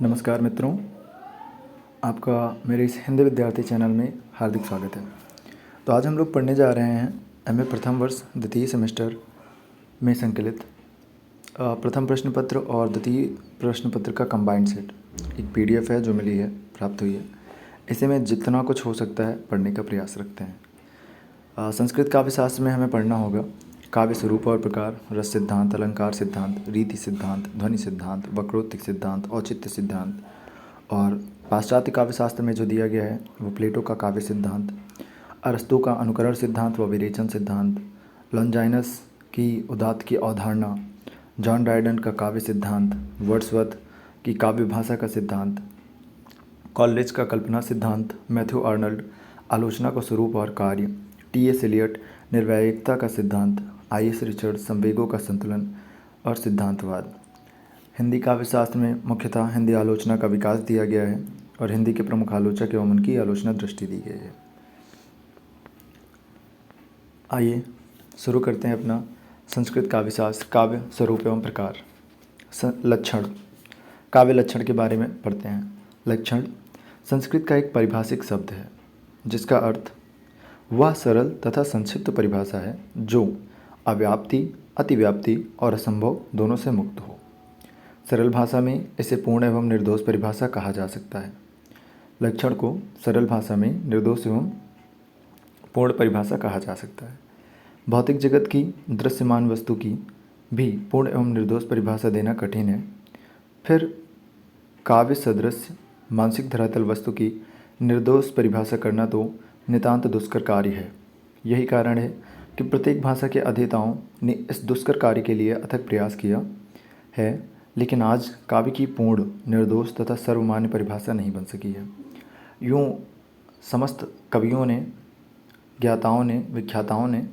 नमस्कार मित्रों, आपका मेरे इस हिंदी विद्यार्थी चैनल में हार्दिक स्वागत है। तो आज हम लोग पढ़ने जा रहे हैं एमए प्रथम वर्ष द्वितीय सेमेस्टर में संकलित प्रथम प्रश्न पत्र और द्वितीय प्रश्न पत्र का कंबाइंड सेट। एक पीडीएफ है जो मिली है, प्राप्त हुई है। इसे में जितना कुछ हो सकता है पढ़ने का प्रयास रखते हैं। संस्कृत काव्य शास्त्र में हमें पढ़ना होगा काव्य स्वरूप और प्रकार, रस सिद्धांत, अलंकार सिद्धांत, रीति सिद्धांत, ध्वनि सिद्धांत, वक्रोक्ति सिद्धांत, औचित्य सिद्धांत। और पाश्चात्य काव्य शास्त्र में जो दिया गया है वो प्लेटो का काव्य सिद्धांत, अरस्तु का अनुकरण सिद्धांत व विरेचन सिद्धांत, लॉन्जाइनस की उदात्त की अवधारणा, जॉन ड्राइडन का काव्य सिद्धांत, वर्ड्सवर्थ की काव्य भाषा का सिद्धांत, कॉलरिज का कल्पना सिद्धांत, मैथ्यू आर्नल्ड आलोचना का स्वरूप और कार्य, टी.एस. एलियट निर्व्यायिकता का सिद्धांत, आई.एस. रिचर्ड संवेगों का संतुलन और सिद्धांतवाद। हिंदी काव्य शास्त्र में मुख्यतः हिंदी आलोचना का विकास दिया गया है और हिंदी के प्रमुख आलोचक एवं उनकी आलोचना दृष्टि दी गई है। आइए शुरू करते हैं अपना संस्कृत काव्य शास्त्र, काव्य स्वरूप एवं प्रकार। लक्षण, काव्य लक्षण के बारे में पढ़ते हैं। लक्षण संस्कृत का एक पारिभाषिक शब्द है जिसका अर्थ वह सरल तथा संक्षिप्त परिभाषा है जो अव्याप्ति, अतिव्याप्ति और असंभव दोनों से मुक्त हो। सरल भाषा में इसे पूर्ण एवं निर्दोष परिभाषा कहा जा सकता है। लक्षण को सरल भाषा में निर्दोष एवं पूर्ण परिभाषा कहा जा सकता है। भौतिक जगत की दृश्यमान वस्तु की भी पूर्ण एवं निर्दोष परिभाषा देना कठिन है, फिर काव्य सदृश मानसिक धरातल वस्तु की निर्दोष परिभाषा करना तो नितांत दुष्कर कार्य है। यही कारण है कि प्रत्येक भाषा के अध्येताओं ने इस दुष्कर कार्य के लिए अथक प्रयास किया है, लेकिन आज काव्य की पूर्ण, निर्दोष तथा सर्वमान्य परिभाषा नहीं बन सकी है। यूँ समस्त कवियों ने, ज्ञाताओं ने, विख्याताओं ने,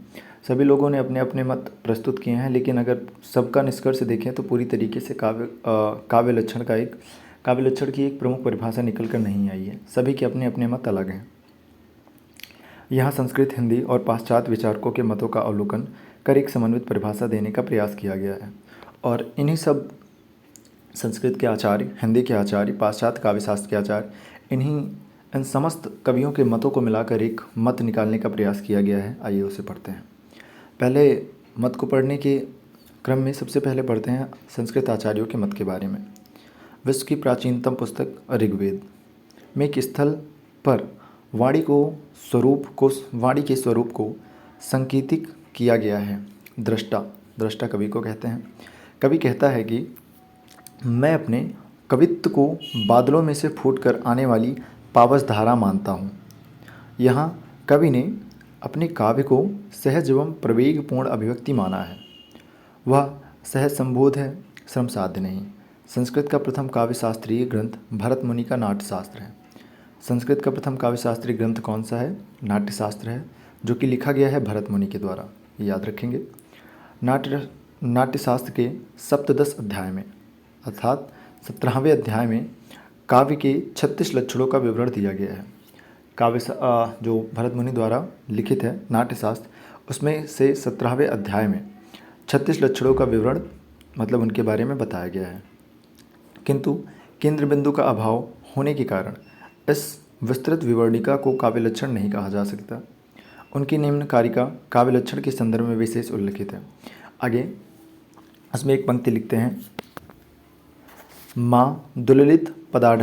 सभी लोगों ने अपने अपने मत प्रस्तुत किए हैं, लेकिन अगर सबका निष्कर्ष देखें तो पूरी तरीके से काव्य लक्षण की एक प्रमुख परिभाषा निकल कर नहीं आई है। सभी के अपने अपने मत अलग हैं। यहाँ संस्कृत, हिंदी और पाश्चात्य विचारकों के मतों का अवलोकन कर एक समन्वित परिभाषा देने का प्रयास किया गया है और इन्हीं सब संस्कृत के आचार्य, हिंदी के आचार्य, पाश्चात्य काव्यशास्त्र के आचार्य, इन समस्त कवियों के मतों को मिलाकर एक मत निकालने का प्रयास किया गया है। आइए उसे पढ़ते हैं। पहले मत को पढ़ने के क्रम में सबसे पहले पढ़ते हैं संस्कृत आचार्यों के मत के बारे में। विश्व की प्राचीनतम पुस्तक ऋग्वेद में एक स्थल पर वाणी के स्वरूप को संकेतिक किया गया है। दृष्टा कवि को कहते हैं। कवि कहता है कि मैं अपने कवित्व को बादलों में से फूटकर आने वाली पावस धारा मानता हूँ। यहाँ कवि ने अपने काव्य को सहज एवं प्रवेगपूर्ण अभिव्यक्ति माना है। वह सहज संबोध है, श्रम साध्य नहीं। संस्कृत का प्रथम काव्य शास्त्रीय ग्रंथ भरत मुनि का नाट्यशास्त्र है। संस्कृत का प्रथम काव्य शास्त्रीय ग्रंथ कौन सा है? नाट्यशास्त्र है, जो कि लिखा गया है भरत मुनि के द्वारा। याद रखेंगे। नाट्यशास्त्र के सप्तदश अध्याय में अर्थात 17वें अध्याय में काव्य के 36 लक्षणों का विवरण दिया गया है। काव्य जो भरत मुनि द्वारा लिखित है नाट्यशास्त्र, उसमें से 17वें अध्याय में 36 लक्षणों का विवरण मतलब उनके बारे में बताया गया है, किंतु केंद्र बिंदु का अभाव होने के कारण इस विस्तृत विवरणिका को काव्य लक्षण नहीं कहा जा सकता। उनकी निम्न कारिका काव्य लक्षण के संदर्भ में विशेष उल्लिखित है। आगे उसमें एक पंक्ति लिखते हैं, माँ दुललित पदाढ़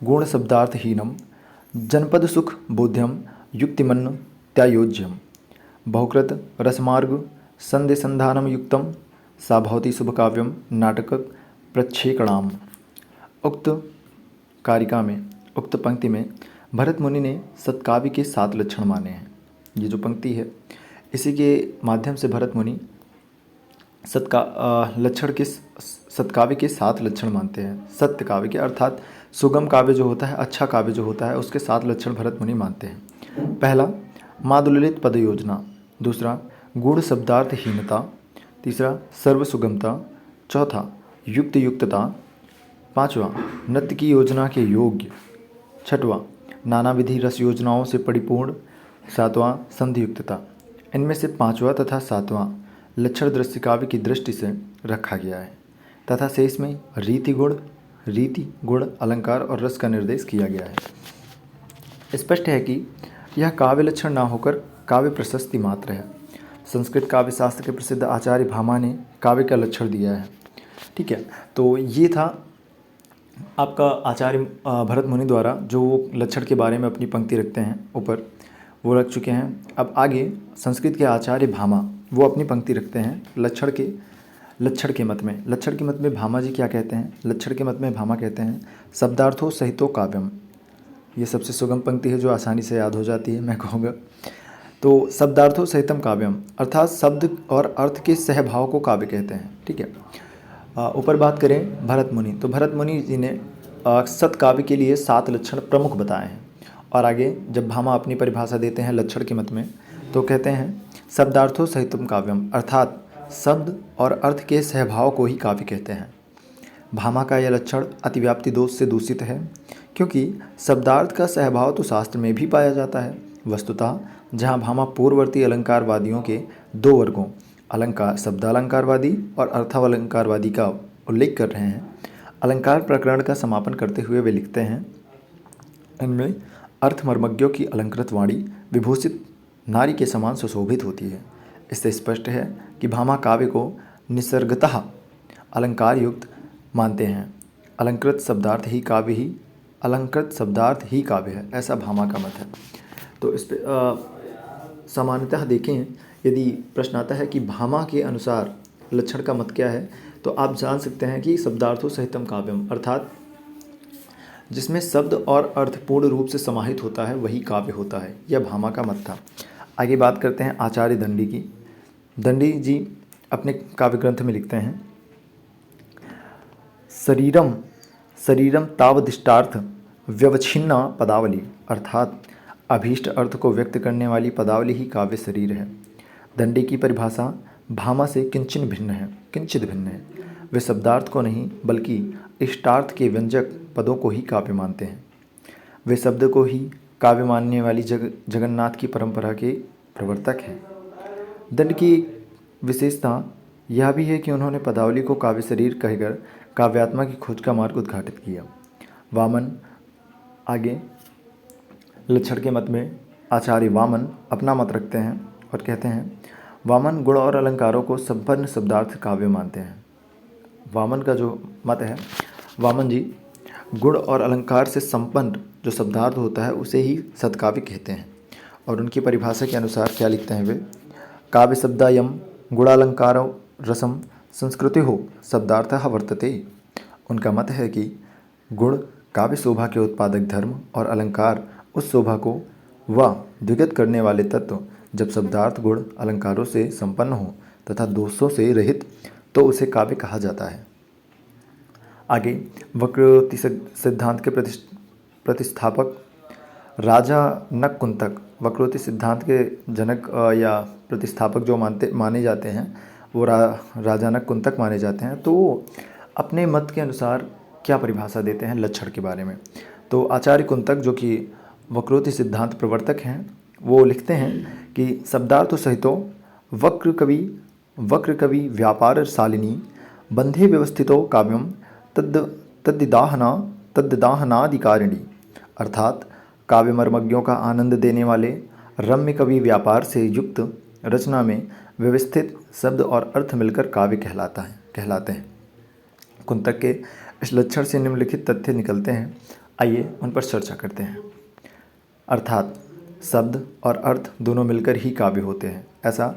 गुण शब्दार्थहीनम जनपद सुख बोध्यम युक्तिमन्न त्यायोज्यम बहुकृत रसमार्ग संदेसंधानम युक्तम सा भवति शुभ काव्यम नाटक प्रक्षेकणाम। उक्त कारिका में, उक्त पंक्ति में भरत मुनि ने सत्काव्य के 7 लक्षण माने हैं। ये जो पंक्ति है इसी के माध्यम से भरत मुनि सत्काव्य के 7 लक्षण मानते हैं। सत्य काव्य के अर्थात सुगम काव्य जो होता है, अच्छा काव्य जो होता है, उसके 7 लक्षण भरत मुनि मानते हैं। पहला माधुललित पद योजना, दूसरा गूढ़ शब्दार्थहीनता, तीसरा सर्वसुगमता, चौथा युक्त युक्तता, पाँचवा नृत्य की योजना के योग्य, छठवां नानाविधि रस योजनाओं से परिपूर्ण, सातवां संधियुक्तता। इनमें से पाँचवा तथा सातवां लक्षण दृश्य काव्य की दृष्टि से रखा गया है तथा शेष में रीति गुण, रीति, गुण, अलंकार और रस का निर्देश किया गया है। स्पष्ट है कि यह काव्य लक्षण ना होकर काव्य प्रशस्ति मात्र है। संस्कृत काव्य शास्त्र के प्रसिद्ध आचार्य भामा ने काव्य का लक्षण दिया है। ठीक है, तो ये था आपका आचार्य भरत मुनि द्वारा जो लक्षण के बारे में अपनी पंक्ति रखते हैं ऊपर, वो रख चुके हैं। अब आगे संस्कृत के आचार्य भामा वो अपनी पंक्ति रखते हैं लक्षण के मत में। लक्षण के मत में भामा जी क्या कहते हैं? लक्षण के मत में भामा कहते हैं शब्दार्थों सहितो काव्यम। ये सबसे सुगम पंक्ति है जो आसानी से याद हो जाती है, मैं कहूँगा। तो शब्दार्थों सहितम काव्यम अर्थात शब्द और अर्थ के सहभाव को काव्य कहते हैं। ठीक है, ऊपर बात करें भरत मुनि, तो भरत मुनि जी ने सत्काव्य के लिए 7 लक्षण प्रमुख बताए हैं। और आगे जब भामा अपनी परिभाषा देते हैं लक्षण के मत में तो कहते हैं शब्दार्थों सहितम काव्यम अर्थात शब्द और अर्थ के सहभाव को ही काव्य कहते हैं। भामा का यह लक्षण अतिव्याप्ति दोष से दूषित है, क्योंकि शब्दार्थ का सहभाव तो शास्त्र में भी पाया जाता है। वस्तुतः जहाँ भामा पूर्ववर्ती अलंकारवादियों के 2 वर्गों अलंकार शब्दालंकारवादी और अर्थालंकारवादी का उल्लेख कर रहे हैं, अलंकार प्रकरण का समापन करते हुए वे लिखते हैं, इनमें अर्थमर्मज्ञों की अलंकृत वाणी विभूषित नारी के समान सुशोभित होती है। इससे स्पष्ट है कि भामा काव्य को निसर्गतः अलंकार युक्त मानते हैं। अलंकृत शब्दार्थ ही काव्य है, ऐसा भामा का मत है। तो इस पर सामान्यतः देखें, यदि प्रश्न आता है कि भामा के अनुसार लक्षण का मत क्या है, तो आप जान सकते हैं कि शब्दार्थों सहितम काव्यम अर्थात जिसमें शब्द और अर्थ पूर्ण रूप से समाहित होता है वही काव्य होता है। यह भामा का मत था। आगे बात करते हैं आचार्य दंडी की। दंडी जी अपने काव्य ग्रंथ में लिखते हैं शरीरम तावदिष्टार्थ व्यवच्छिन्ना पदावली अर्थात अभीष्ट अर्थ को व्यक्त करने वाली पदावली ही काव्य शरीर है। दंडी की परिभाषा भामा से किंचित भिन्न है। वे शब्दार्थ को नहीं बल्कि इष्टार्थ के व्यंजक पदों को ही काव्य मानते हैं। वे शब्द को ही काव्य मानने वाली जगन्नाथ की परंपरा के प्रवर्तक हैं। दंड की विशेषता यह भी है कि उन्होंने पदावली को काव्य शरीर कहकर काव्यात्मा की खोज का मार्ग उद्घाटित किया। वामन आगे लक्षण के मत में आचार्य वामन अपना मत रखते हैं और कहते हैं वामन गुण और अलंकारों को संपन्न शब्दार्थ काव्य मानते हैं। वामन का जो मत है, वामन जी गुण और अलंकार से संपन्न जो शब्दार्थ होता है उसे ही सत्काव्य कहते हैं। और उनकी परिभाषा के अनुसार क्या लिखते हैं वे, काव्य शब्दायम गुणालंकारो रसम संस्कृति हो शब्दार्थः वर्तते। उनका मत है कि गुण काव्य शोभा के उत्पादक धर्म और अलंकार उस शोभा को व द्विगत करने वाले तत्व। जब शब्दार्थ गुण अलंकारों से संपन्न हो तथा दोषों से रहित तो उसे काव्य कहा जाता है। आगे वक्रोक्ति सिद्धांत के प्रतिष्ठापक राजा नकुंतक, वक्रोक्ति सिद्धांत के जनक या प्रतिष्ठापक जो माने जाते हैं वो राजा नकुंतक माने जाते हैं। तो वो अपने मत के अनुसार क्या परिभाषा देते हैं लक्षण के बारे में। तो आचार्य कुंतक जो कि वक्रोक्ति सिद्धांत प्रवर्तक हैं वो लिखते हैं कि शब्दार्थ सहितो वक्र कवि व्यापार शालिनी बंधे व्यवस्थितो काव्यम तद्दाहनादिकारिणी अर्थात काव्य मर्मज्ञों का आनंद देने वाले रम्य कवि व्यापार से युक्त रचना में व्यवस्थित शब्द और अर्थ मिलकर काव्य कहलाते हैं। कुंतक के इस लक्षण से निम्नलिखित तथ्य निकलते हैं, आइए उन पर चर्चा करते हैं। अर्थात शब्द और अर्थ दोनों मिलकर ही काव्य होते हैं, ऐसा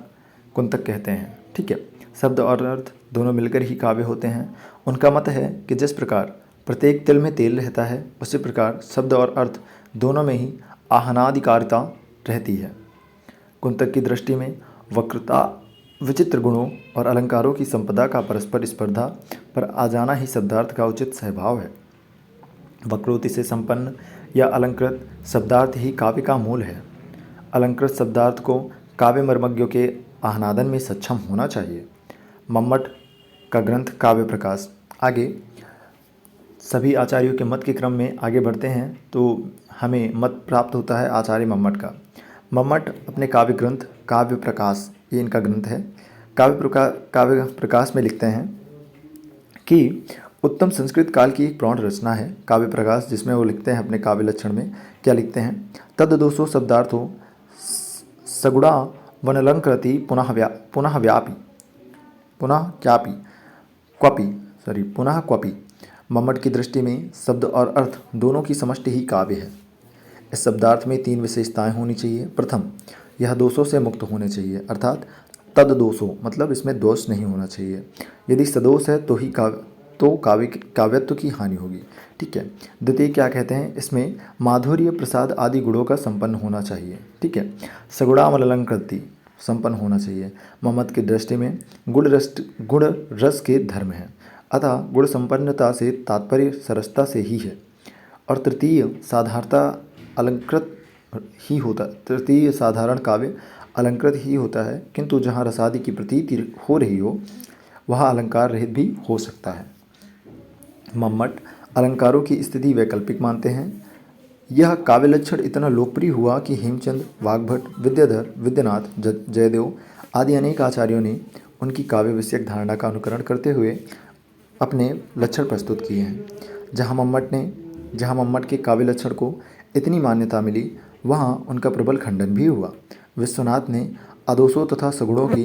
कुंतक कहते हैं। ठीक है, शब्द और अर्थ दोनों मिलकर ही काव्य होते हैं। उनका मत है कि जिस प्रकार प्रत्येक तिल में तेल रहता है उसी प्रकार शब्द और अर्थ दोनों में ही आहनादिकारिता रहती है। कुंतक की दृष्टि में वक्रता विचित्र गुणों और अलंकारों की संपदा का परस्पर स्पर्धा पर आ जाना ही शब्दार्थ का उचित स्वभाव है। वक्रोक्ति से संपन्न या अलंकृत शब्दार्थ ही काव्य का मूल है। अलंकृत शब्दार्थ को काव्य मर्मज्ञों के आह्लादन में सक्षम होना चाहिए। मम्मट का ग्रंथ काव्य प्रकाश। आगे सभी आचार्यों के मत के क्रम में आगे बढ़ते हैं तो हमें मत प्राप्त होता है आचार्य मम्मट का। मम्मट अपने काव्य ग्रंथ काव्य प्रकाश, ये इनका ग्रंथ है, काव्य प्रकाश में लिखते हैं कि उत्तम संस्कृत काल की एक प्रौढ़ रचना है काव्य प्रकाश, जिसमें वो लिखते हैं अपने काव्य लक्षण में। क्या लिखते हैं? तद दोषो शब्दार्थो सगुणा वनलंकृति पुनः व्यापी पुनः क्यापी क्वपि पुनः क्वपि। मम्मट की दृष्टि में शब्द और अर्थ दोनों की समष्टि ही काव्य है। इस शब्दार्थ में 3 विशेषताएं होनी चाहिए। प्रथम, यह दोषों से मुक्त होने चाहिए, अर्थात तद दोषो मतलब इसमें दोष नहीं होना चाहिए। यदि सदोष है तो ही काव्यत्व की हानि होगी। ठीक है। द्वितीय क्या कहते हैं? इसमें माधुर्य प्रसाद आदि गुणों का संपन्न होना चाहिए। ठीक है। सगुणामलंकृति संपन्न होना चाहिए। मम्मट की दृष्टि में गुण रस के धर्म है, अतः गुण संपन्नता से तात्पर्य सरसता से ही है। और तृतीय साधारण काव्य अलंकृत ही होता है, किंतु जहाँ रसादि की प्रतीति हो रही हो वहाँ अलंकार रहित भी हो सकता है। मम्मट अलंकारों की स्थिति वैकल्पिक मानते हैं। यह काव्य लक्षण इतना लोकप्रिय हुआ कि हेमचंद, वाग्भट, विद्याधर, विद्यानाथ, जयदेव आदि अनेक आचार्यों ने उनकी काव्य विषयक धारणा का अनुकरण करते हुए अपने लक्षण प्रस्तुत किए हैं। जहाँ मम्मट के काव्य लक्षण को इतनी मान्यता मिली, वहाँ उनका प्रबल खंडन भी हुआ। विश्वनाथ ने आदोषों तथा सगुणों की,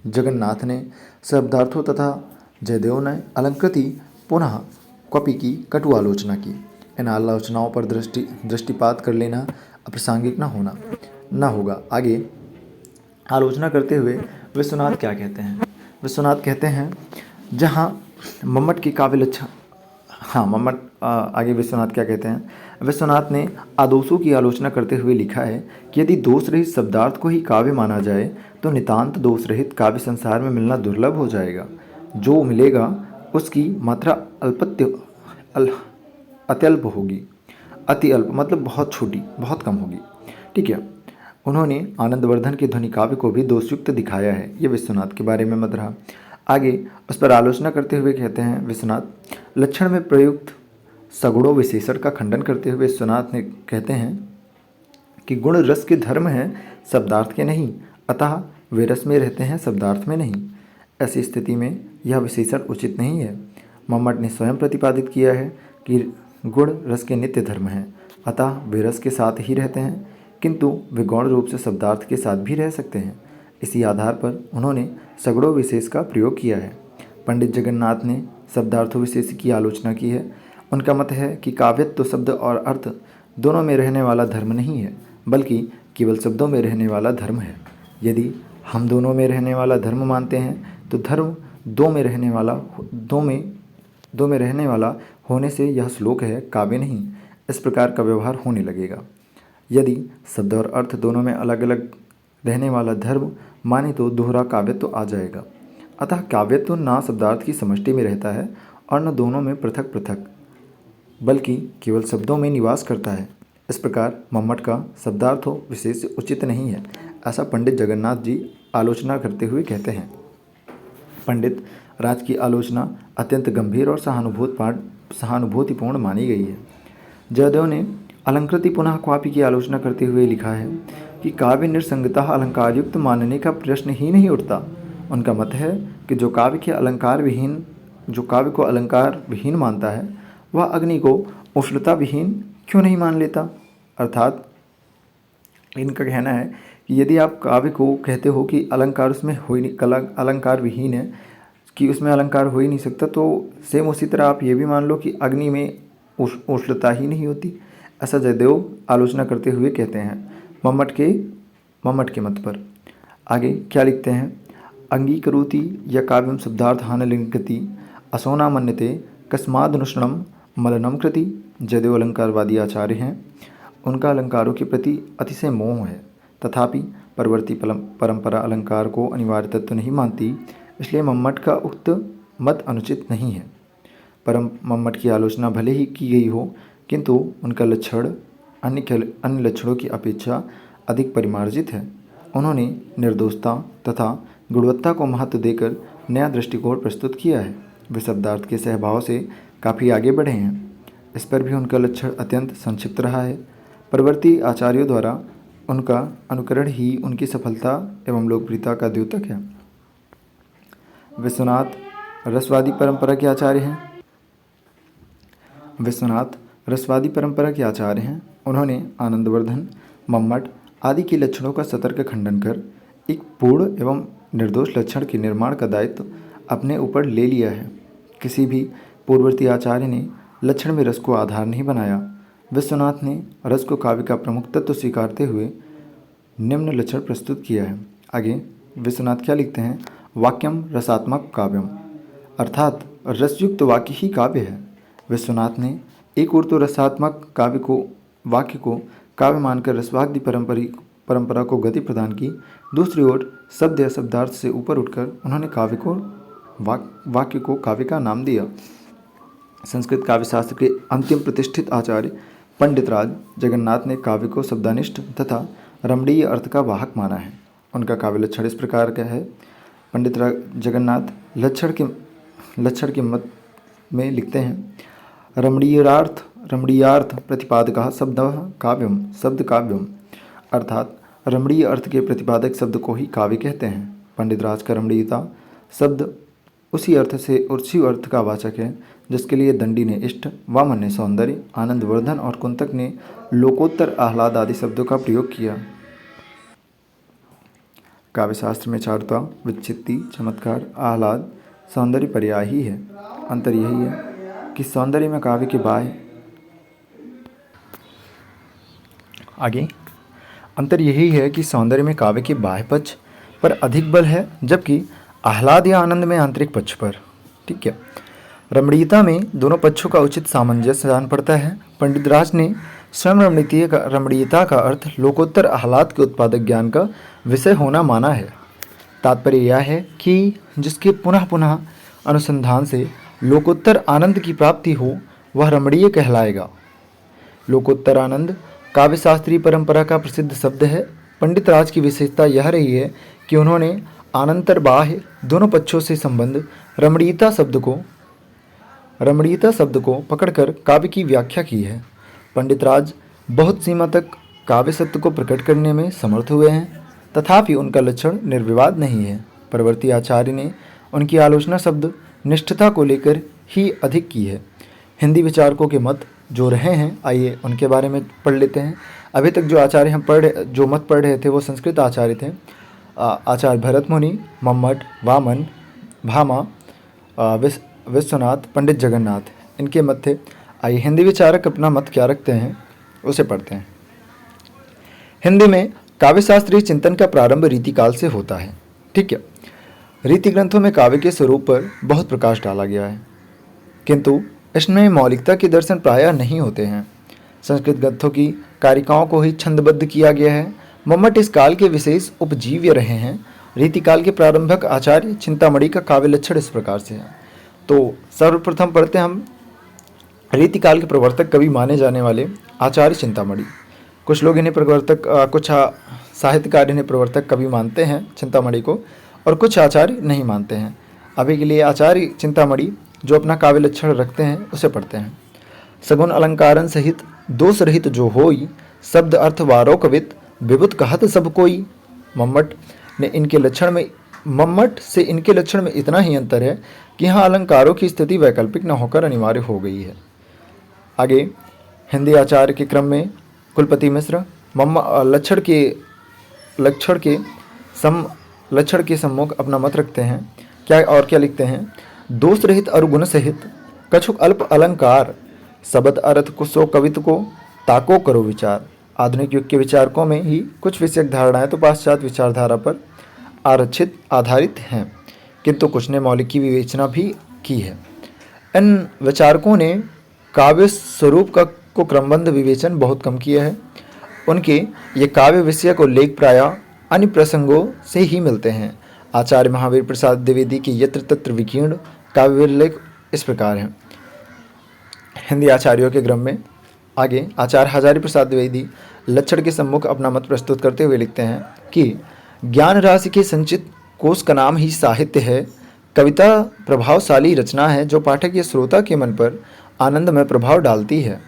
जगन्नाथ ने शब्दार्थों तथा जयदेव ने अलंकृति पुनः क्वपि की कटु आलोचना की। इन आलोचनाओं पर दृष्टिपात कर लेना अप्रासंगिक न होगा। आगे आलोचना करते हुए विश्वनाथ क्या कहते हैं? विश्वनाथ कहते हैं जहाँ मम्मट की काव्य लक्षण आगे विश्वनाथ क्या कहते हैं? विश्वनाथ ने आदोषों की आलोचना करते हुए लिखा है कि यदि दोष रहित शब्दार्थ को ही काव्य माना जाए तो नितांत दोष रहित काव्य संसार में मिलना दुर्लभ हो जाएगा। जो मिलेगा उसकी मात्रा अत्यल्प होगी। अति अल्प मतलब बहुत छोटी, बहुत कम होगी। ठीक है। उन्होंने आनंदवर्धन के ध्वनि काव्य को भी दोषयुक्त दिखाया है। ये विश्वनाथ के बारे में मत रहा। आगे उस पर आलोचना करते हुए कहते हैं विश्वनाथ, लक्षण में प्रयुक्त सगुणों विशेषण का खंडन करते हुए विश्वनाथ ने कहते हैं कि गुण रस के धर्म हैं, शब्दार्थ के नहीं, अतः वे रस में रहते हैं, शब्दार्थ में नहीं। ऐसी स्थिति में यह विशेषण उचित नहीं है। मम्मट ने स्वयं प्रतिपादित किया है कि गुण रस के नित्य धर्म हैं, अतः वे रस के साथ ही रहते हैं, किंतु वे गौण रूप से शब्दार्थ के साथ भी रह सकते हैं। इसी आधार पर उन्होंने सगुणों विशेष का प्रयोग किया है। पंडित जगन्नाथ ने शब्दार्थों विशेष की आलोचना की है। उनका मत है कि काव्यत्व शब्द और अर्थ दोनों में रहने वाला धर्म नहीं है, बल्कि केवल शब्दों में रहने वाला धर्म है। यदि हम दोनों में रहने वाला धर्म मानते हैं तो धर्म दो में रहने वाला होने से यह श्लोक है, काव्य नहीं। इस प्रकार का व्यवहार होने लगेगा। यदि शब्द और अर्थ दोनों में अलग अलग रहने वाला धर्म माने तो दोहरा काव्यत्व आ जाएगा। अतः काव्यत्व ना शब्दार्थ की समष्टि में रहता है और न दोनों में पृथक पृथक, बल्कि केवल शब्दों में निवास करता है। इस प्रकार मम्मट का शब्दार्थों विशेष उचित नहीं है, ऐसा पंडित जगन्नाथ जी आलोचना करते हुए कहते हैं। पंडित राज की आलोचना अत्यंत गंभीर और सहानुभूतिपूर्ण मानी गई है। जयदेव ने अलंकृति पुनः क्वापी की आलोचना करते हुए लिखा है कि काव्य निरसंगता अलंकारयुक्त मानने का प्रश्न ही नहीं उठता। उनका मत है कि जो काव्य को अलंकार विहीन मानता है वह अग्नि को उष्णता विहीन क्यों नहीं मान लेता। अर्थात इनका कहना है कि यदि आप काव्य को कहते हो कि अलंकार उसमें अलंकार विहीन है, कि उसमें अलंकार हो ही नहीं सकता, तो सेम उसी तरह आप ये भी मान लो कि अग्नि में उष्णता ही नहीं होती। ऐसा जयदेव आलोचना करते हुए कहते हैं मम्मट के मत पर। आगे क्या लिखते हैं? अंगीकरोति या काव्यम शब्दार्थ हानलिंगति असोना मन्यते कस्मादनुष्णम मलनम कृति। जयदेव अलंकारवादी आचार्य हैं। उनका अलंकारों के प्रति अतिशय मोह है, तथापि परवर्ती परंपरा अलंकार को अनिवार्य तत्व नहीं मानती, इसलिए मम्मट का उक्त मत अनुचित नहीं है। परम मम्मट की आलोचना भले ही की गई हो, किंतु उनका लक्षण अन्य लक्षणों की अपेक्षा अधिक परिमार्जित है। उन्होंने निर्दोषता तथा गुणवत्ता को महत्व देकर नया दृष्टिकोण प्रस्तुत किया है। वे शब्दार्थ के सहभाव से काफ़ी आगे बढ़े हैं। इस पर भी उनका लक्षण अत्यंत संक्षिप्त रहा है। परवर्ती आचार्यों द्वारा उनका अनुकरण ही उनकी सफलता एवं लोकप्रियता का द्योतक है। विश्वनाथ रसवादी परंपरा के आचार्य हैं। विश्वनाथ रसवादी परंपरा के आचार्य हैं। उन्होंने आनंदवर्धन, मम्मट आदि के लक्षणों का सतर्क खंडन कर एक पूर्ण एवं निर्दोष लक्षण के निर्माण का दायित्व अपने ऊपर ले लिया है। किसी भी पूर्ववर्ती आचार्य ने लक्षण में रस को आधार नहीं बनाया। विश्वनाथ ने रस को काव्य का प्रमुख तत्व स्वीकारते हुए निम्न लक्षण प्रस्तुत किया है। आगे विश्वनाथ क्या लिखते हैं? वाक्यम रसात्मक काव्यम, अर्थात रसयुक्त वाक्य ही काव्य है। विश्वनाथ ने एक ओर तो रसात्मक वाक्य को काव्य मानकर रसवादी परंपरा को गति प्रदान की, दूसरी ओर शब्द या शब्दार्थ से ऊपर उठकर उन्होंने वाक्य को काव्य का नाम दिया। संस्कृत काव्य शास्त्र के अंतिम प्रतिष्ठित आचार्य पंडितराज जगन्नाथ ने काव्य को शब्दानिष्ठ तथा रमणीय अर्थ का वाहक माना है। उनका काव्य लक्षण इस प्रकार का है। पंडितराज जगन्नाथ लक्षण के मत में लिखते हैं, रमणीयार्थ प्रतिपादक शब्द काव्यम, अर्थात रमणीय अर्थ के प्रतिपादक शब्द को ही काव्य कहते हैं। पंडितराज का रमणीयता शब्द उसी अर्थ का वाचक है जिसके लिए दंडी ने इष्ट, वामन ने सौंदर्य, आनंदवर्धन और कुंतक ने लोकोत्तर, आह्लाद आदि शब्दों का प्रयोग किया। काव्यशास्त्र में चारुता, विच्छित्ति, चमत्कार, आह्लाद, सौंदर्य पर्याय ही है। अंतर यही है कि सौंदर्य में काव्य के बाह्य पक्ष पर अधिक बल है, जबकि आह्लाद या आनंद में आंतरिक पक्ष पर। ठीक है। रमणीयता में दोनों पक्षों का उचित सामंजस्य जान पड़ता है। पंडितराज ने स्वयं रमणीयता का अर्थ लोकोत्तर आह्लाद के उत्पादक ज्ञान का विषय होना माना है। तात्पर्य यह है कि जिसके पुनः पुनः अनुसंधान से लोकोत्तर आनंद की प्राप्ति हो वह रमणीय कहलाएगा। लोकोत्तर आनंद काव्यशास्त्रीय परंपरा का प्रसिद्ध शब्द है। पंडितराज की विशेषता यह रही है कि उन्होंने आनंतर बाह्य दोनों पक्षों से संबंध रमणीयता शब्द को पकड़कर काव्य की व्याख्या की है। पंडितराज बहुत सीमा तक काव्य सत्य को प्रकट करने में समर्थ हुए हैं, तथापि उनका लक्षण निर्विवाद नहीं है। परवर्ती आचार्य ने उनकी आलोचना शब्द निष्ठता को लेकर ही अधिक की है। हिंदी विचारकों के मत जो रहे हैं, आइए उनके बारे में पढ़ लेते हैं। अभी तक जो आचार्य हम मत पढ़ रहे थे वो संस्कृत आचार्य थे। आचार्य भरत मुनि, मम्मट, वामन, भामा, विश्वनाथ, पंडित जगन्नाथ, इनके मत थे। आइए हिंदी विचारक अपना मत क्या रखते हैं उसे पढ़ते हैं। हिंदी में काव्यशास्त्रीय चिंतन का प्रारंभ रीतिकाल से होता है। ठीक है। रीति ग्रंथों में काव्य के स्वरूप पर बहुत प्रकाश डाला गया है, किंतु इसमें मौलिकता के दर्शन प्रायः नहीं होते हैं। संस्कृत ग्रंथों की कारिकाओं को ही छंदबद्ध किया गया है। मम्मट इस काल के विशेष उपजीव्य रहे हैं। रीतिकाल के प्रारंभक आचार्य चिंतामणि का काव्य लक्षण इस प्रकार से है। तो सर्वप्रथम पढ़ते हैं हम रीतिकाल के प्रवर्तक कवि माने जाने वाले आचार्य चिंतामणि। कुछ लोग इन्हें कुछ साहित्यकार इन्हें प्रवर्तक कवि मानते हैं चिंतामणि को, और कुछ आचार्य नहीं मानते हैं। अभी के लिए आचार्य चिंतामणि जो अपना काव्य लक्षण रखते हैं उसे पढ़ते हैं। सगुन अलंकारन सहित दोष रहित जो होई, शब्द अर्थ वारो कवित विभुत कहत सब कोई। मम्मट से इनके लक्षण में इतना ही अंतर है कि यहाँ अलंकारों की स्थिति वैकल्पिक न होकर अनिवार्य हो गई है। आगे हिंदी आचार्य के क्रम में कुलपति मिश्र लक्षण के सम्मुख अपना मत रखते हैं। क्या लिखते हैं? दोष रहित और गुण सहित कछुक अल्प अलंकार, शब्द अर्थ को सो कवित्व को ताको करो विचार। आधुनिक युग के विचारकों में ही कुछ विषयक धारणाएं तो पाश्चात्य विचारधारा पर आधारित हैं, किंतु कुछ ने मौलिक की विवेचना भी की है। इन विचारकों ने काव्य स्वरूप को क्रमबद्ध विवेचन बहुत कम किया है। उनके ये काव्य विषय को लेख प्रायः अन्य प्रसंगों से ही मिलते हैं। आचार्य महावीर प्रसाद द्विवेदी के यत्र तत्र विकीर्ण काव्य लेख इस प्रकार हैं। हिंदी आचार्यों के क्रम में आगे आचार्य हजारी प्रसाद द्विवेदी लक्षण के सम्मुख अपना मत प्रस्तुत करते हुए लिखते हैं कि ज्ञान राशि के संचित कोश का नाम ही साहित्य है। कविता प्रभावशाली रचना है जो पाठक या श्रोता के मन पर आनंदमय प्रभाव डालती है,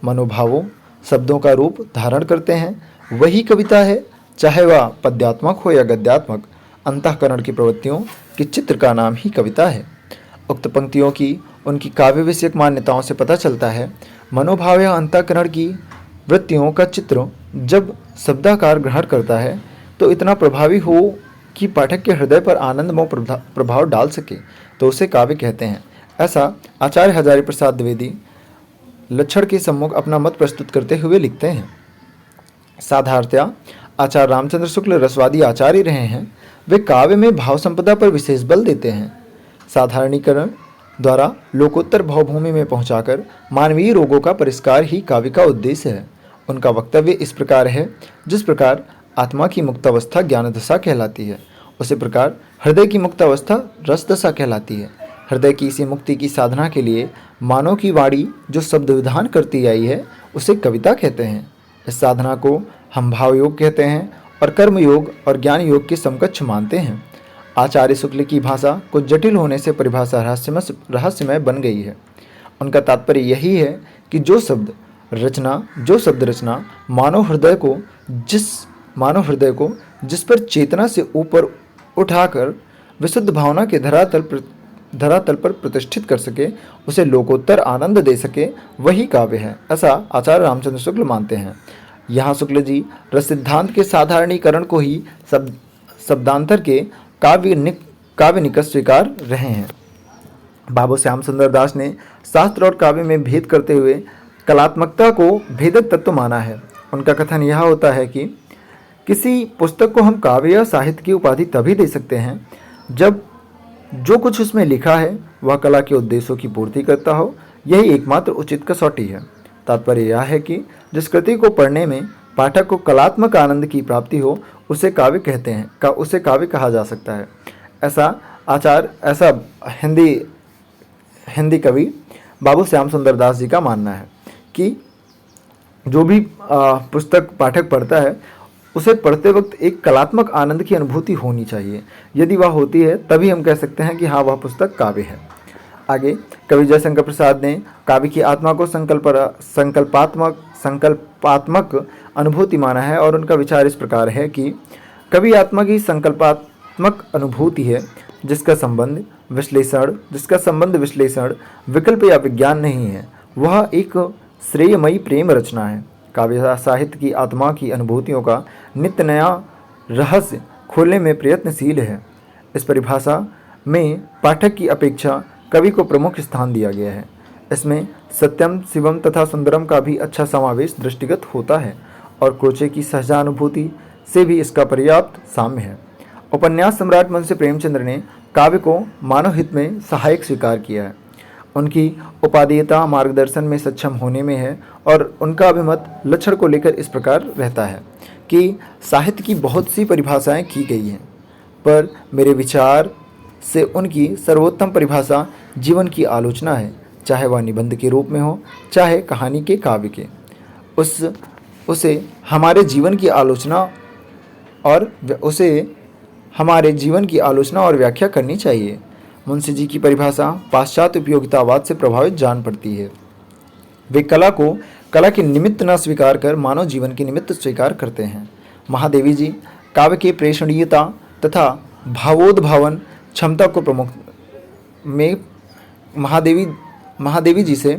मनोभावों शब्दों का रूप धारण करते हैं। वही कविता है, चाहे वह पद्यात्मक हो या गद्यात्मक। अंतःकरण की प्रवृत्तियों के चित्र का नाम ही कविता है। उक्त पंक्तियों की उनकी काव्य विषयक मान्यताओं से पता चलता है। मनोभाव या अंतःकरण की वृत्तियों का चित्र जब शब्दाकार ग्रहण करता है तो इतना प्रभावी हो कि पाठक के हृदय पर आनंदमय प्रभाव डाल सके तो उसे काव्य कहते हैं। ऐसा आचार्य हजारी प्रसाद द्विवेदी लक्षण के सम्मुख अपना मत प्रस्तुत करते हुए लिखते हैं। साधारणतया आचार्य रामचंद्र शुक्ल रसवादी आचार्य रहे हैं। वे काव्य में भाव संपदा पर विशेष बल देते हैं। साधारणीकरण द्वारा लोकोत्तर भावभूमि में पहुंचाकर मानवीय रोगों का परिष्कार ही काव्य का उद्देश्य है। उनका वक्तव्य इस प्रकार है, जिस प्रकार आत्मा की मुक्तावस्था ज्ञान दशा कहलाती है, उसी प्रकार हृदय की मुक्तावस्था रस दशा कहलाती है। हृदय की इसी मुक्ति की साधना के लिए मानव की वाणी जो शब्द विधान करती आई है उसे कविता कहते हैं। इस साधना को हम भाव योग कहते हैं और कर्म योग और ज्ञान योग के समकक्ष मानते हैं। आचार्य शुक्ल की भाषा कुछ जटिल होने से परिभाषा रहस्यमय बन गई है। उनका तात्पर्य यही है कि जो शब्द रचना मानव हृदय को जिस पर चेतना से ऊपर उठाकर विशुद्ध भावना के धरातल पर प्रतिष्ठित कर सके, उसे लोकोत्तर आनंद दे सके, वही काव्य है, ऐसा आचार्य रामचंद्र शुक्ल मानते हैं। यहाँ शुक्ल जी रस सिद्धांत के साधारणीकरण को ही शब्दांतर के काव्य निकट स्वीकार रहे हैं। बाबू श्याम सुंदर दास ने शास्त्र और काव्य में भेद करते हुए कलात्मकता को भेदक तत्व माना है। उनका कथन यह होता है कि किसी पुस्तक को हम काव्य या साहित्य की उपाधि तभी दे सकते हैं जब जो कुछ उसमें लिखा है वह कला के उद्देश्यों की पूर्ति करता हो। यही एकमात्र उचित कसौटी है। तात्पर्य यह है कि जिस कृति को पढ़ने में पाठक को कलात्मक आनंद की प्राप्ति हो उसे काव्य कहते हैं, उसे काव्य कहा जा सकता है। ऐसा हिंदी कवि बाबू श्याम सुंदर दास जी का मानना है कि जो भी पुस्तक पाठक पढ़ता है उसे पढ़ते वक्त एक कलात्मक आनंद की अनुभूति होनी चाहिए। यदि वह होती है तभी हम कह सकते हैं कि हाँ, वह पुस्तक काव्य है। आगे कवि जयशंकर प्रसाद ने काव्य की आत्मा को संकल्पात्मक अनुभूति माना है और उनका विचार इस प्रकार है कि कवि आत्मा की संकल्पात्मक अनुभूति है जिसका संबंध विश्लेषण विकल्प या विज्ञान नहीं है। वह एक श्रेयमयी प्रेम रचना है। काव्य साहित्य की आत्मा की अनुभूतियों का नित्य नया रहस्य खोलने में प्रयत्नशील है। इस परिभाषा में पाठक की अपेक्षा कवि को प्रमुख स्थान दिया गया है। इसमें सत्यम, शिवम तथा सुंदरम का भी अच्छा समावेश दृष्टिगत होता है और क्रोचे की सहजानुभूति से भी इसका पर्याप्त साम्य है। उपन्यास सम्राट मुंशी प्रेमचंद्र ने काव्य को मानव हित में सहायक स्वीकार किया है। उनकी उपादेयता मार्गदर्शन में सक्षम होने में है और उनका अभिमत लक्षण को लेकर इस प्रकार रहता है कि साहित्य की बहुत सी परिभाषाएं की गई हैं, पर मेरे विचार से उनकी सर्वोत्तम परिभाषा जीवन की आलोचना है, चाहे वह निबंध के रूप में हो, चाहे कहानी के काव्य के। उसे हमारे जीवन की आलोचना और व्याख्या करनी चाहिए। मुंशी जी की परिभाषा पाश्चात्य उपयोगितावाद से प्रभावित जान पड़ती है। वे कला को कला के निमित्त न स्वीकार कर मानव जीवन के निमित्त स्वीकार करते हैं। महादेवी जी काव्य के प्रेषणीयता तथा भावोद्भावन क्षमता को प्रमुख में महादेवी जी से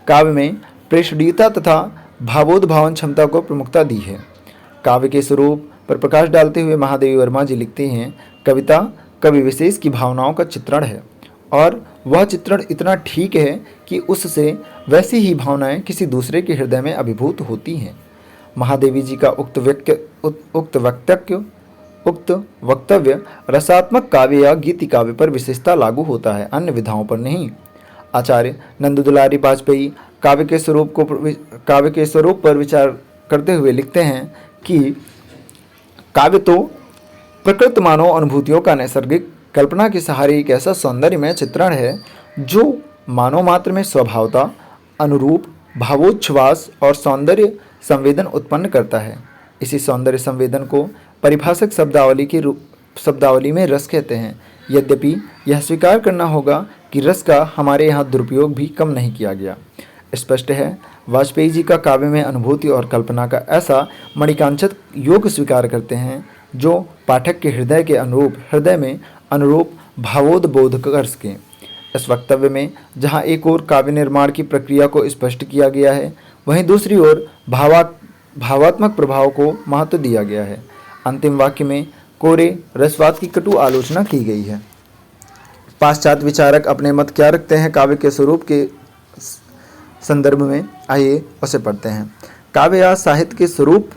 काव्य में प्रेषणीयता तथा भावोद्भावन क्षमता को प्रमुखता दी है। काव्य के स्वरूप पर प्रकाश डालते हुए महादेवी वर्मा जी लिखते हैं, कविता कवि विशेष की भावनाओं का चित्रण है और वह चित्रण इतना ठीक है कि उससे वैसी ही भावनाएं किसी दूसरे के हृदय में अभिभूत होती हैं। महादेवी जी का उक्त वक्तव्य रसात्मक काव्य या गीति काव्य पर विशेषता लागू होता है, अन्य विधाओं पर नहीं। आचार्य नंद दुलारी वाजपेयी काव्य के स्वरूप पर विचार करते हुए लिखते हैं कि काव्य तो प्रकृत मानव अनुभूतियों का नैसर्गिक कल्पना के सहारे एक ऐसा सौंदर्यमय चित्रण है जो मानव मात्र में स्वभावता, अनुरूप, भावोच्छ्वास और सौंदर्य संवेदन उत्पन्न करता है। इसी सौंदर्य संवेदन को परिभाषक शब्दावली में रस कहते हैं। यद्यपि यह स्वीकार करना होगा कि रस का हमारे यहाँ दुरुपयोग भी कम नहीं किया गया। स्पष्ट है वाजपेयी जी का काव्य में अनुभूति और कल्पना का ऐसा मणिकांचक योग स्वीकार करते हैं जो पाठक के हृदय में अनुरूप भावोद्बोध कर सके। इस वक्तव्य में जहाँ एक ओर काव्य निर्माण की प्रक्रिया को स्पष्ट किया गया है, वहीं दूसरी ओर भावात्मक प्रभाव को महत्व दिया गया है। अंतिम वाक्य में कोरे रसवाद की कटु आलोचना की गई है। पाश्चात्य विचारक अपने मत क्या रखते हैं काव्य के स्वरूप के संदर्भ में, आइए उसे पढ़ते हैं। काव्य या साहित्य के स्वरूप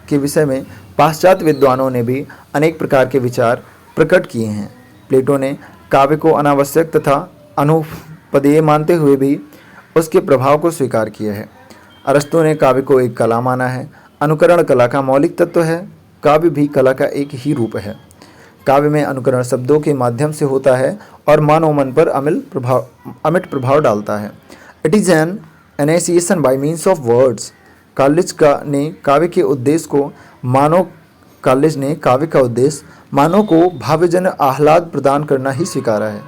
के विषय में पाश्चात्य विद्वानों ने भी अनेक प्रकार के विचार प्रकट किए हैं। प्लेटो ने काव्य को अनावश्यक तथा अनुपदेय मानते हुए भी उसके प्रभाव को स्वीकार किया है। अरस्तु ने काव्य को एक कला माना है। अनुकरण कला का मौलिक तत्व है। काव्य भी कला का एक ही रूप है। काव्य में अनुकरण शब्दों के माध्यम से होता है और मानव मन पर अमिट प्रभाव डालता है। It is an enunciation by means of words. College ने काव्य के उद्देश्य को मानव को भावजन आह्लाद प्रदान करना ही स्वीकारा है।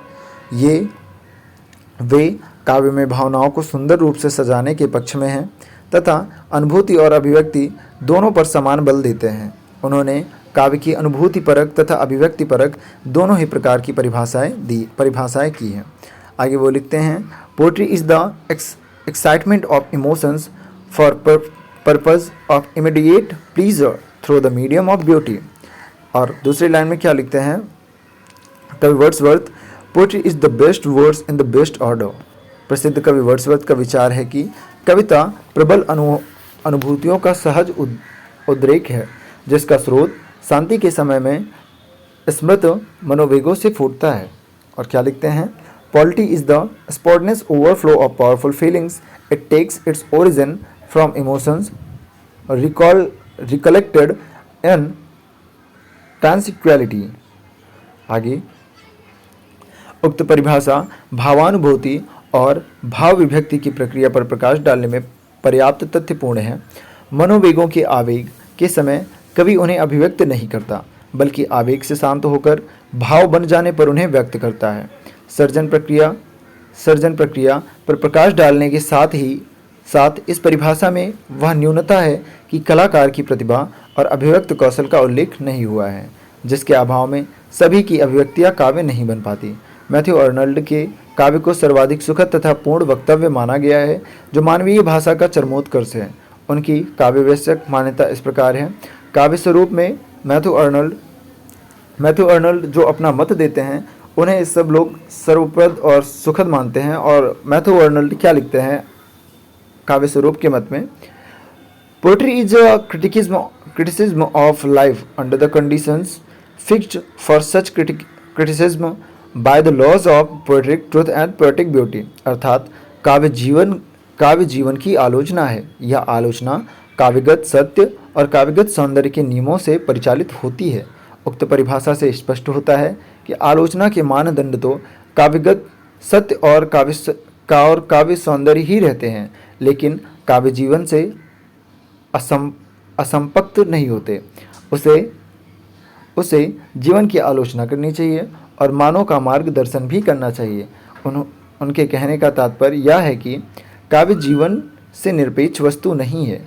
वे काव्य में भावनाओं को सुंदर रूप से सजाने के पक्ष में हैं तथा अनुभूति और अभिव्यक्ति दोनों पर समान बल देते हैं। उन्होंने काव्य की अनुभूति परक तथा अभिव्यक्ति परक दोनों ही प्रकार की परिभाषाएं की हैं। आगे वो लिखते हैं, poetry is the excitement of emotions for purpose of immediate pleaser through the medium of beauty. और दूसरी लाइन में क्या लिखते हैं कवि Wordsworth, poetry is the best words in the best order. प्रसिद्ध कवि वर्ड्सवर्थ का विचार है कि कविता प्रबल अनुभूतियों का सहज उद्रेक है, जिसका स्रोत शांति के समय में स्मृत मनोवेगों से फूटता है। और क्या लिखते हैं, पॉलिटी is the spontaneous overflow of powerful feelings. It takes its origin from emotions recollected in tranquillity. आगे उक्त परिभाषा भावानुभूति और भाव विभक्ति की प्रक्रिया पर प्रकाश डालने में पर्याप्त तथ्यपूर्ण है। मनोवेगों के आवेग के समय कवि उन्हें अभिव्यक्त नहीं करता, बल्कि आवेग से शांत होकर भाव बन जाने पर उन्हें व्यक्त करता है। सर्जन प्रक्रिया पर प्रकाश डालने के साथ इस परिभाषा में वह न्यूनता है कि कलाकार की प्रतिभा और अभिव्यक्त कौशल का उल्लेख नहीं हुआ है, जिसके अभाव में सभी की अभिव्यक्तियाँ काव्य नहीं बन पाती। मैथ्यू अर्नल्ड के काव्य को सर्वाधिक सुखद तथा पूर्ण वक्तव्य माना गया है, जो मानवीय भाषा का चरमोत्कर्ष है। उनकी काव्यवैश्यक मान्यता इस प्रकार है। काव्य स्वरूप में मैथ्यू अर्नल्ड जो अपना मत देते हैं, उन्हें सब लोग सर्वप्रद और सुखद मानते हैं। और मैथ्यू अर्नल्ड क्या लिखते हैं काव्य स्वरूप के मत में, poetry is a criticism of life under the conditions fixed for such criticism by the laws of poetic truth and poetic beauty। अर्थात काव्य जीवन की आलोचना है। यह आलोचना काव्यगत सत्य और काव्यगत सौंदर्य के नियमों से परिचालित होती है। उक्त परिभाषा से स्पष्ट होता है कि आलोचना के मानदंड तो काव्यगत सत्य और काव्य सौंदर्य ही रहते हैं, लेकिन काव्य जीवन से असंपक्त नहीं होते। उसे जीवन की आलोचना करनी चाहिए और मानव का मार्गदर्शन भी करना चाहिए। उनके कहने का तात्पर्य यह है कि काव्य जीवन से निरपेक्ष वस्तु नहीं है।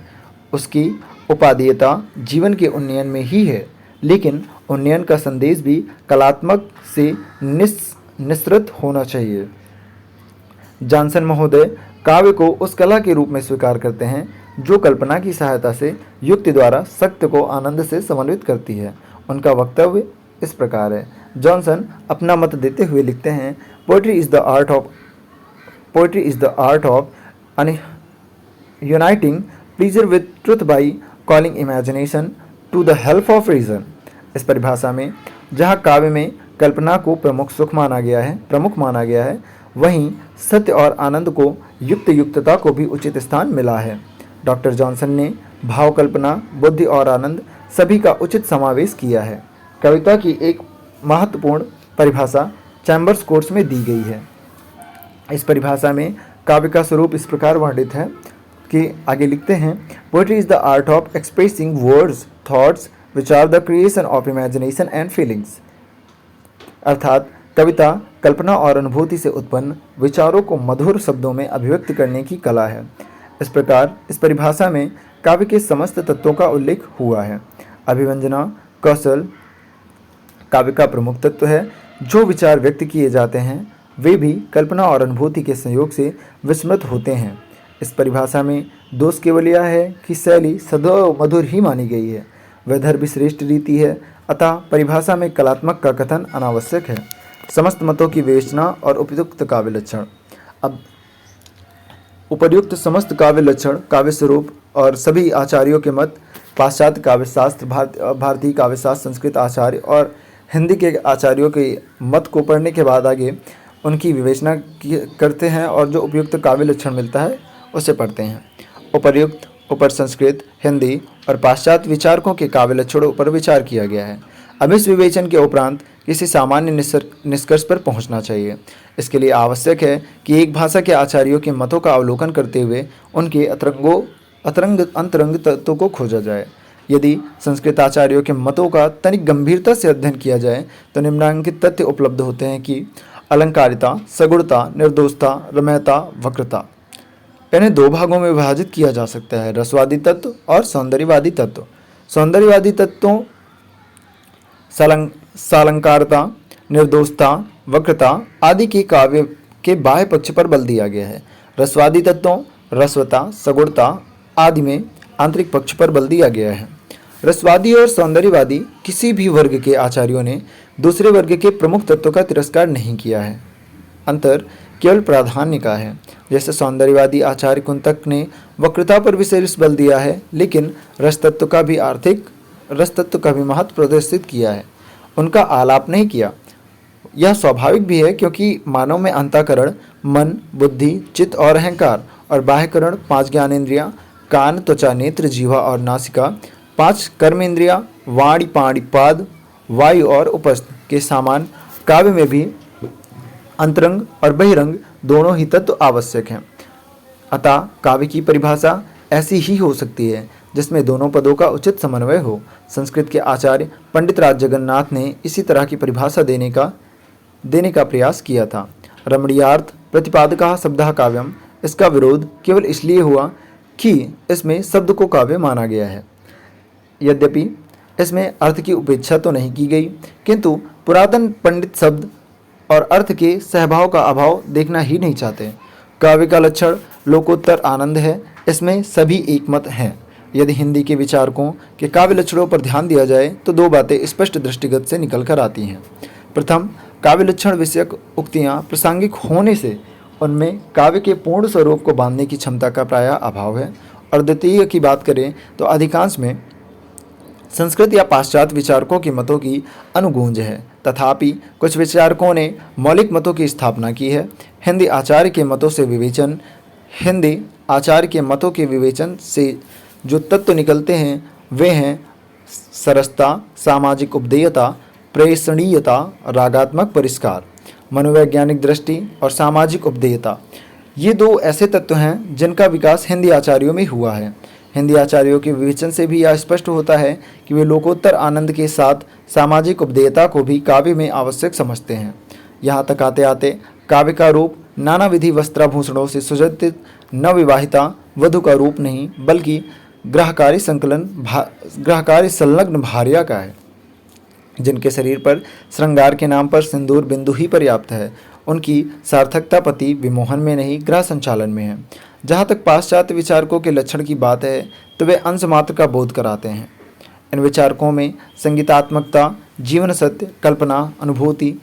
उसकी उपादेयता जीवन के उन्नयन में ही है, लेकिन उन्नयन का संदेश भी कलात्मक से निःसृत होना चाहिए। जॉनसन महोदय काव्य को उस कला के रूप में स्वीकार करते हैं जो कल्पना की सहायता से युक्ति द्वारा सत्य को आनंद से समन्वित करती है। उनका वक्तव्य इस प्रकार है। जॉनसन अपना मत देते हुए लिखते हैं, poetry is the art of uniting pleasure with truth by calling imagination to the help of reason. इस परिभाषा में जहाँ काव्य में कल्पना को प्रमुख माना गया है, वहीं सत्य और आनंद को युक्तता को भी उचित स्थान मिला है। डॉक्टर जॉनसन ने भाव, कल्पना, बुद्धि और आनंद सभी का उचित समावेश किया है। कविता की एक महत्वपूर्ण परिभाषा चैम्बर्स कोर्स में दी गई है। इस परिभाषा में काव्य का स्वरूप इस प्रकार वर्णित है कि आगे लिखते हैं, poetry is the art of expressing words thoughts which are the creation of imagination and feelings. अर्थात कविता कल्पना और अनुभूति से उत्पन्न विचारों को मधुर शब्दों में अभिव्यक्त करने की कला है। इस प्रकार इस परिभाषा में काव्य के समस्त तत्वों का उल्लेख हुआ है। अभिव्यंजना कौशल काव्य का प्रमुख तत्व है। जो विचार व्यक्त किए जाते हैं वे भी कल्पना और अनुभूति के संयोग से विस्मृत होते हैं। इस परिभाषा में दोष केवल यह है कि शैली सदैव मधुर ही मानी गई है। वैधर्भ भी श्रेष्ठ रीति है, अतः परिभाषा में कलात्मक का कथन अनावश्यक है। समस्त मतों की विवेचना और उपयुक्त काव्य लक्षण। अब उपर्युक्त समस्त काव्य लक्षण, काव्य स्वरूप और सभी आचार्यों के मत, पाश्चात्य काव्यशास्त्र, भारतीय काव्यशास्त्र, संस्कृत आचार्य और हिंदी के आचार्यों के मत को पढ़ने के बाद आगे उनकी विवेचना करते हैं और जो उपयुक्त काव्य लक्षण मिलता है उसे पढ़ते हैं। उपर्युक्त ऊपर संस्कृत, हिंदी और पाश्चात्य विचारकों के काव्य लक्षणों पर विचार किया गया है। अब इस विवेचन के उपरांत किसी सामान्य निष्कर्ष पर पहुंचना चाहिए। इसके लिए आवश्यक है कि एक भाषा के आचार्यों के मतों का अवलोकन करते हुए उनके अंतरंग तत्वों को खोजा जाए। यदि संस्कृत आचार्यों के मतों का तनिक गंभीरता से अध्ययन किया जाए तो निम्नलिखित तथ्य उपलब्ध होते हैं कि अलंकारिता, सगुणता, निर्दोषता, रम्यता, वक्रता, इन्हें दो भागों में विभाजित किया जा सकता है, रसवादी तत्व और सौंदर्यवादी तत्व। सौंदर्यवादी तत्वों सालंकारता, निर्दोषता, वक्रता आदि के काव्य के बाह्य पक्ष पर बल दिया गया है। रसवादी तत्वों रसवता, सगुणता आदि में आंतरिक पक्ष पर बल दिया गया है। रसवादी और सौंदर्यवादी किसी भी वर्ग के आचार्यों ने दूसरे वर्ग के प्रमुख तत्वों का तिरस्कार नहीं किया है, अंतर केवल प्राधान्य का है। जैसे सौंदर्यवादी आचार्य कुंतक ने वक्रता पर विशेष बल दिया है, लेकिन रस तत्व का भी महत्व प्रदर्शित किया है, उनका आलाप नहीं किया। यह स्वाभाविक भी है क्योंकि मानव में अंतःकरण, मन, बुद्धि, चित्त और अहंकार और बाह्यकरण 5 ज्ञानेंद्रियां, कान, त्वचा, नेत्र, जीवा और नासिका 5 कर्मेंद्रियां, वाणी, पाणी, पाद, वायु और उपस्थ के समान काव्य में भी अंतरंग और बहिरंग दोनों ही तत्व आवश्यक हैं। अतः काव्य की परिभाषा ऐसी ही हो सकती है जिसमें दोनों पदों का उचित समन्वय हो। संस्कृत के आचार्य पंडित राज जगन्नाथ ने इसी तरह की परिभाषा देने का प्रयास किया था। रमणीयार्थ प्रतिपादकः शब्दः काव्यम, इसका विरोध केवल इसलिए हुआ कि इसमें शब्द को काव्य माना गया है। यद्यपि इसमें अर्थ की उपेक्षा तो नहीं की गई, किंतु पुरातन पंडित शब्द और अर्थ के सहभाव का अभाव देखना ही नहीं चाहते। काव्य का लक्षण लोकोत्तर आनंद है, इसमें सभी एकमत हैं। यदि हिंदी के विचारकों के काव्य लक्षणों पर ध्यान दिया जाए तो दो बातें स्पष्ट दृष्टिगत से निकल कर आती हैं। प्रथम, काव्य लक्षण विषयक उक्तियाँ प्रासंगिक होने से उनमें काव्य के पूर्ण स्वरूप को बांधने की क्षमता का प्रायः अभाव है। और द्वितीय की बात करें तो अधिकांश में संस्कृत या पाश्चात्य विचारकों के मतों की अनुगूंज है। तथापि कुछ विचारकों ने मौलिक मतों की स्थापना की है। हिंदी आचार्य के मतों के विवेचन से जो तत्व निकलते हैं वे हैं सरसता, सामाजिक उपदेयता, प्रेषणीयता, रागात्मक परिष्कार, मनोवैज्ञानिक दृष्टि और सामाजिक उपदेयता। ये दो ऐसे तत्व हैं जिनका विकास हिंदी आचार्यों में हुआ है। हिंदी आचार्यों के विवेचन से भी यह स्पष्ट होता है कि वे लोकोत्तर आनंद के साथ सामाजिक उपदेयता को भी काव्य में आवश्यक समझते हैं। यहाँ तक आते आते काव्य का रूप नानाविधि वस्त्राभूषणों से सुसज्जित नवविवाहिता वधू का रूप नहीं, बल्कि ग्रहकारी संलग्न भार्या का है, जिनके शरीर पर श्रृंगार के नाम पर सिंदूर बिंदु ही पर्याप्त है। उनकी सार्थकता पति विमोहन में नहीं, ग्रह संचालन में है। जहाँ तक पाश्चात्य विचारकों के लक्षण की बात है तो वे अंश मात्र का बोध कराते हैं। इन विचारकों में संगीतात्मकता, जीवन सत्य, कल्पना, अनुभूति,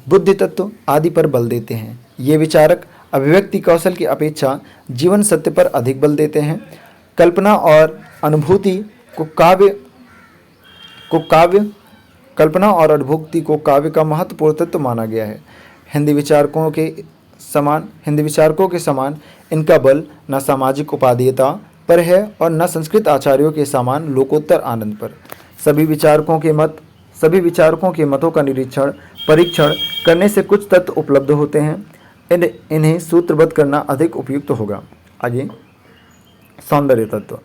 बुद्धि तत्व आदि पर बल देते हैं। ये विचारक अभिव्यक्ति कौशल की अपेक्षा जीवन सत्य पर अधिक बल देते हैं। कल्पना और अनुभूति को काव्य का महत्वपूर्ण तत्व माना गया है। हिंदी विचारकों के समान इनका बल न सामाजिक उपादेयता पर है और न संस्कृत आचार्यों के समान लोकोत्तर आनंद पर। सभी विचारकों के मतों का परीक्षण करने से कुछ तत्व उपलब्ध होते हैं। इन्हें सूत्रबद्ध करना अधिक उपयुक्त होगा। आगे सौंदर्य तत्व।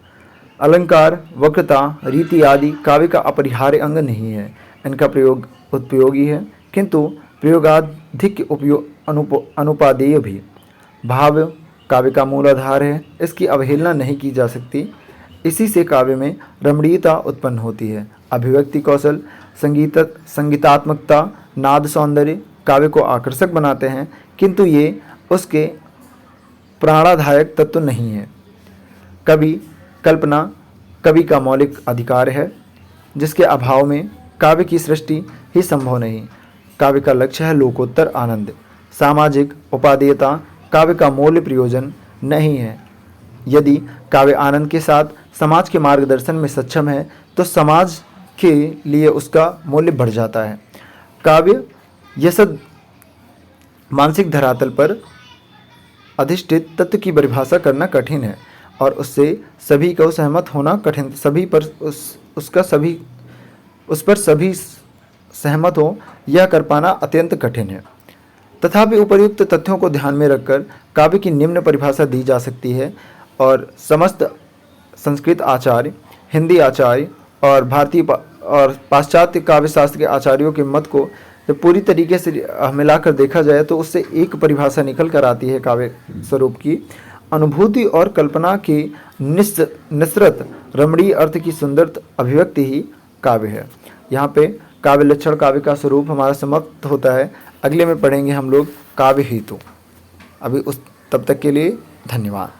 अलंकार, वक्रता, रीति आदि काव्य का अपरिहार्य अंग नहीं है। इनका प्रयोग उपयोगी है, किंतु प्रयोगाधिक अनुपादेय भी। भाव काव्य का मूल आधार है, इसकी अवहेलना नहीं की जा सकती। इसी से काव्य में रमणीयता उत्पन्न होती है। अभिव्यक्ति कौशल, संगीतात्मकता, नाद सौंदर्य काव्य को आकर्षक बनाते हैं, किंतु ये उसके प्राणाधायक तत्व नहीं है। कल्पना कवि का मौलिक अधिकार है, जिसके अभाव में काव्य की सृष्टि ही संभव नहीं। काव्य का लक्ष्य है लोकोत्तर आनंद। सामाजिक उपादेयता काव्य का मूल्य प्रयोजन नहीं है। यदि काव्य आनंद के साथ समाज के मार्गदर्शन में सक्षम है तो समाज के लिए उसका मूल्य बढ़ जाता है। काव्य यसद मानसिक धरातल पर अधिष्ठित तत्व की परिभाषा करना कठिन है और उससे सभी को सहमत होना कठिन, उस पर सभी सहमत हो यह कर पाना अत्यंत कठिन है। तथापि उपर्युक्त तथ्यों को ध्यान में रखकर काव्य की निम्न परिभाषा दी जा सकती है और समस्त संस्कृत आचार्य, हिंदी आचार्य और भारतीय और पाश्चात्य काव्य शास्त्र के आचार्यों के मत को जब पूरी तरीके से मिलाकर देखा जाए तो उससे एक परिभाषा निकल कर आती है काव्य स्वरूप की। अनुभूति और कल्पना की निसृत रमणीय अर्थ की सुंदर अभिव्यक्ति ही काव्य है। यहाँ पे काव्य लक्षण, काव्य का स्वरूप हमारा समाप्त होता है। अगले में पढ़ेंगे हम लोग काव्य हेतु। तब तक के लिए धन्यवाद।